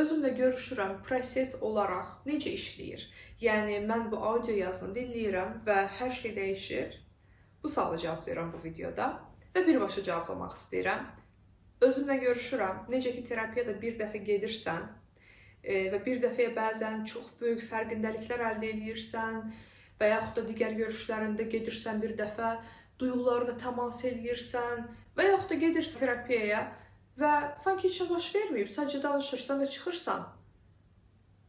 özümlə görüşürəm proses olaraq necə işləyir? Yəni, mən bu audio yazını dinləyirəm və hər şey dəyişir. Bu sualı cavablayıram bu videoda və birbaşa cavablamaq istəyirəm. Özümlə görüşürəm. Necə ki, terapiyada bir dəfə gedirsən və bir dəfəyə bəzən çox böyük fərqindəliklər əldə edirsən və yaxud da digər görüşlərində gedirsən bir dəfə, duyğularına təmas edirsən və yaxud da gedirsən terapiyaya və sanki heç nə baş verməyib, sadəcə danışırsan və çıxırsan.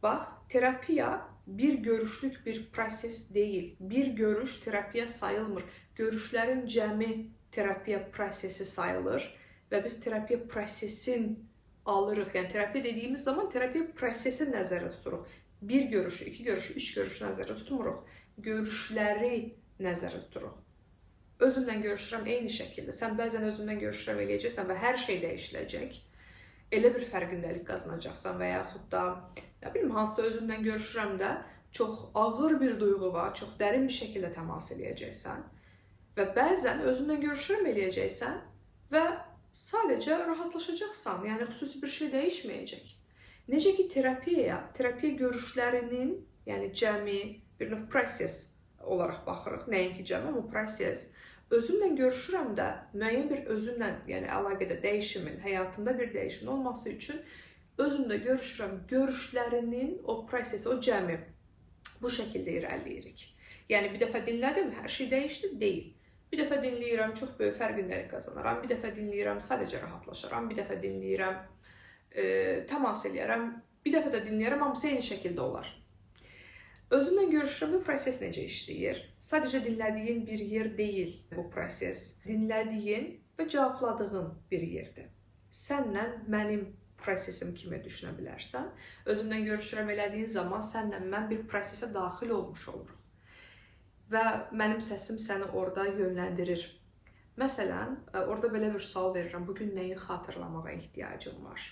Bax, terapiya bir görüşlük bir proses deyil. Bir görüş terapiya sayılmır. Görüşlərin cəmi terapiya prosesi sayılır və biz terapiya prosesin alırıq. Yəni, terapiya dediyimiz zaman terapiya prosesi nəzərdə tuturuq. Bir görüşü, iki görüşü, üç görüşü nəzərdə tutmuruq. Görüşləri nəzərdə tuturuq. Özümlə görüşürəm eyni şəkildə. Sən bəzən özündən görüşürəm eləyəcəksən və hər şey dəyişiləcək. Elə bir fərqindəlik qazanacaqsan və yaxud da, nə bilim, hansısa özündən görüşürəm də çox ağır bir duyğuğa, çox dərin bir şəkildə təmas eləyəcəksən. Və bəzən özündən görüşürəm eləyəcəksən və sadəcə rahatlaşacaqsan. Yəni, xüsusi bir şey dəyişməyəcək. Necə ki, terapiya görüşlərinin, yəni cəmi, bir növ proses olaraq baxırıq. Nəinki cəmi, amma proses. Özümlə görüşürəm də müəyyən bir özümlə, yəni əlaqədə dəyişimin, həyatında bir dəyişimin olması üçün özümlə görüşürəm. Görüşlərinin o prosesi, o cəmi bu şəkildə irəliləyirik. Yəni, bir dəfə dinlədim, hər şey dəyişdi, deyil. Bir dəfə dinləyirəm, çox böyük fərqindəlik qazanaram. Bir dəfə dinləyirəm, sadəcə rahatlaşaram. Bir dəfə dinləyirəm, təmas eləyərəm. Bir dəfə də dinləyirəm, hamısı eyni şəkildə olar. Özümlə görüşürəm, bu proses necə işləyir? Sadəcə dinlədiyin bir yer deyil bu proses. Dinlədiyin və cavabladığın bir yerdir. Sənlə mənim prosesim kimi düşünə bilərsən. Özümlə görüşürəm elədiyin zaman sənlə mən bir prosesə daxil olmuş oluruq. Və mənim səsim səni orada yönləndirir. Məsələn, orada belə bir sual verirəm. Bugün nəyi xatırlamağa ehtiyacın var?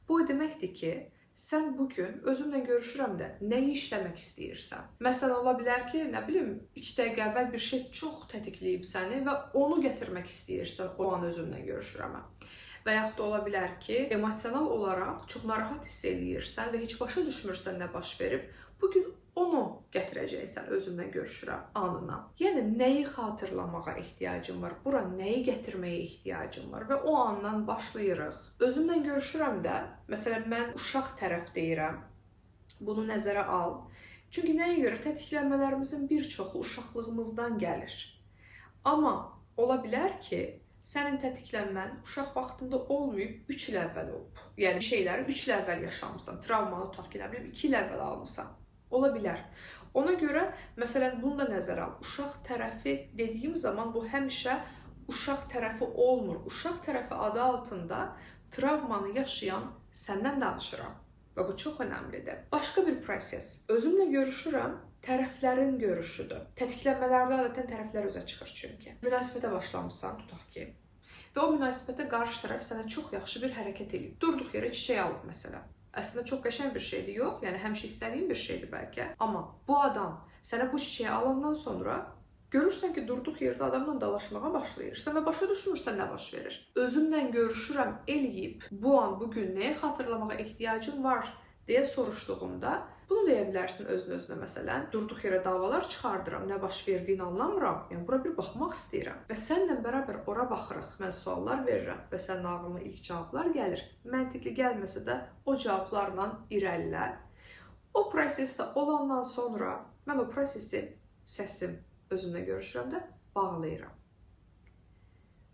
Bu deməkdir ki, sən bugün özümlə görüşürəm də nəyi işləmək istəyirsən? Məsələn, ola bilər ki, nə bilim, 2 dəqiqə əvvəl bir şey çox tətikləyib səni və onu gətirmək istəyirsən, o an özümlə görüşürəm. Və yaxud da ola bilər ki, emosional olaraq çox narahat hiss edirsən və heç başa düşmürsən nə baş verib. Bugün onu gətirəcəksən özümlə görüşürəm anına. Yəni, nəyi xatırlamağa ehtiyacım var? Bura nəyi gətirməyə ehtiyacım var? Və o andan başlayırıq. Özümlə görüşürəm də, məsələn, mən uşaq tərəf deyirəm. Bunu nəzərə al. Çünki nəyə görə? Tətiklənmələrimizin bir çoxu uşaqlığımızdan gəlir. Amma ola bilər ki, sənin tətiklənmən uşaq vaxtında olmayıb, 3 il əvvəl olub. Yəni, şeyləri 3 il əvvəl yaşamısan. Travmanı tutaq ki, nə bilim, 2 il əvvəl almısan. Ola bilər. Ona görə, məsələn, bunu da nəzərə al. Uşaq tərəfi dediyim zaman bu həmişə uşaq tərəfi olmur. Uşaq tərəfi adı altında travmanı yaşayan səndən danışıram. Və bu çox önəmlidir. Başqa bir proses. Özümlə görüşürəm, tərəflərin görüşüdür. Tətiklənmələrdə adətən tərəflər üzə çıxır çünki. Münasibətə başlamısan, tutaq ki. Və o münasibətə qarşı tərəf sənə çox yaxşı bir hərəkət edib. Durduq yerə çiçək alıb, məsələn. Əslində çox qəşəng bir şeydir, yox, yəni həmişə istədiyin bir şeydir bəlkə. Amma bu adam sənə bu çiçəyi alandan sonra görürsən ki, durduq yerdə adamla dalaşmağa başlayırsan və başa düşmürsən nə baş verir. Özümlə görüşürəm eləyib, bu an, bugün nəyə xatırlamağa ehtiyacın var deyə soruşduğumda, bunu deyə bilərsin özünə, məsələn, durduq yerə davalar çıxardıram, nə baş verdiyini anlamıram, yəni bura bir baxmaq istəyirəm. Və sənlə bərabər ora baxırıq, mən suallar verirəm və sənin ağlına ilk cavablar gəlir. Məntiqli gəlməsə də o cavablarla irəlilə. O prosesdə olandan sonra mən o prosesi səsim özümlə görüşürəm də bağlayıram.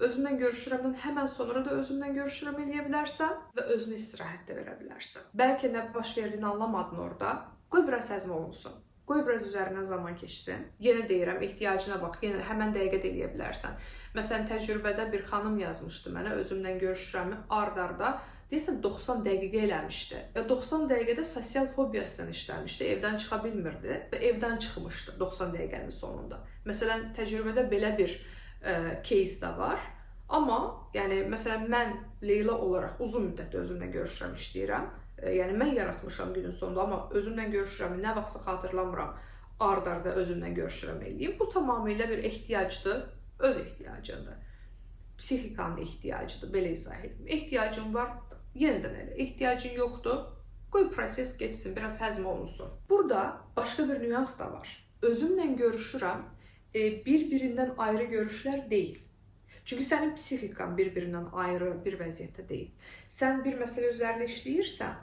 Özümlə görüşürəmdən həmən sonra da özümlə görüşürəm eləyə bilərsən və özünü istirahətdə verə bilərsən. Bəlkə nə baş verdiyini anlamadın orada. Qoy biraz həzm olunsun. Qoy biraz üzərindən zaman keçsin. Yenə deyirəm, ehtiyacına bax, yenə həmən dəqiqə də eləyə bilərsən. Məsələn, təcrübədə bir xanım yazmışdı mənə, özümlə görüşürəmi ard-arda, deyəsən 90 dəqiqə eləmişdi. Və 90 dəqiqədə sosial fobiyasından işləmişdi, evdən çıxa bilmirdi və evdən çıxmışdı 90 dəqiqənin sonunda. Məsələn, təcrübədə belə bir case də var. Amma, yəni, məsələn, mən Leyla olaraq uzun müddətdə özümlə görüşürəm, işləyirəm. Yəni, mən yaratmışam günün sonunda, amma özümlə görüşürəm, nə vaxtsa xatırlamıram, ard-arda özümlə görüşürəm eləyim. Bu tamamilə bir ehtiyacdır, öz ehtiyacındır. Psixikanın ehtiyacıdır, belə izah edim. Ehtiyacın var, yenidən elə. Ehtiyacın yoxdur, Qoy proses getsin, biraz həzm olunsun. Burada başqa bir nüans da var. Özümlə görüşürəm, bir-birindən ayrı görüşlər deyil. Çünki sənin psixikan bir-birindən ayrı bir vəziyyətdə deyil. Sən bir məsələ üzərində işləyirsən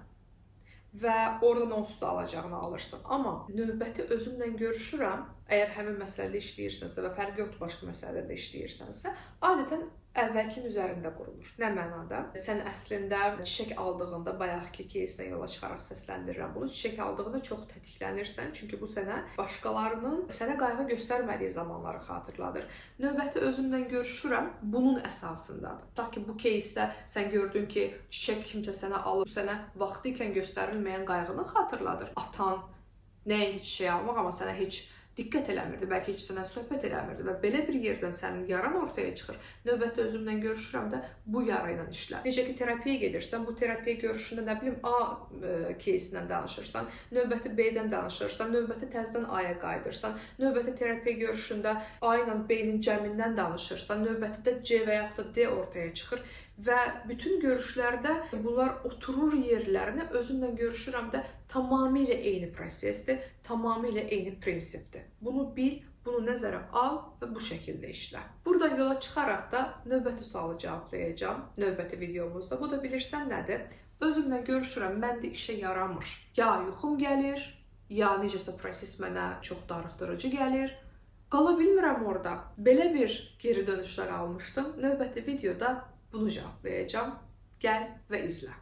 və oradan onsuz da alacağını alırsan. Amma növbəti özümlə görüşürəm, əgər həmin məsələdə işləyirsənsə və fərqi yoxdur başqa məsələdə işləyirsənsə, adətən əvvəlkin üzərində qurulur. Nə mənada? Sən əslində çiçək aldığında, bayaqki кейslə yola çıxaraq səsləndirirəm bunu, çiçək aldığında çox tətiklənirsən, çünki bu sənə başqalarının sənə qayğı göstərmədiyi zamanları xatırladır. Növbəti özümlə görüşürəm, bunun əsasındadır. Tutaq ki, bu keysdə sən gördün ki, çiçək kimsə sənə alıb, sənə vaxtı ikən göstərilməyən qayğını xatırladır. Atan nəinki çiçək almaq, amma sənə heç diqqət eləmirdi, bəlkə heç sənə söhbət eləmirdi və belə bir yerdən sənin yaran ortaya çıxır. Növbəti özümlə görüşürəm də bu yara ilə işlər. Necə ki, terapiyaya gedirsən, bu terapiya görüşündə nə bilim A кейsindən danışırsan, növbəti B-dən danışırsan, növbəti təzədən A-ya qayıdırsan, növbəti terapiya görüşündə A ilə B-nin cəmindən danışırsan, növbəti də C və yaxud da D ortaya çıxır və bütün görüşlərdə bunlar oturur yerlərinə, özümlə görüşürəm də tamamilə eyni prosesdir, tamamilə eyni prinsipdir. Bunu bil, bunu nəzərə al və bu şəkildə işlə. Buradan yola çıxaraq da növbəti sualı cavablayacağam növbəti videomuzda. Bu da bilirsən nədir? Özümlə görüşürəm, məndə işə yaramır. Ya yuxum gəlir, ya necəsə proses mənə çox darıxdırıcı gəlir. Qala bilmirəm orada. Belə bir geri dönüşlər almışdım. Növbəti videoda bunu cavablayacağam. Gəl və izlə.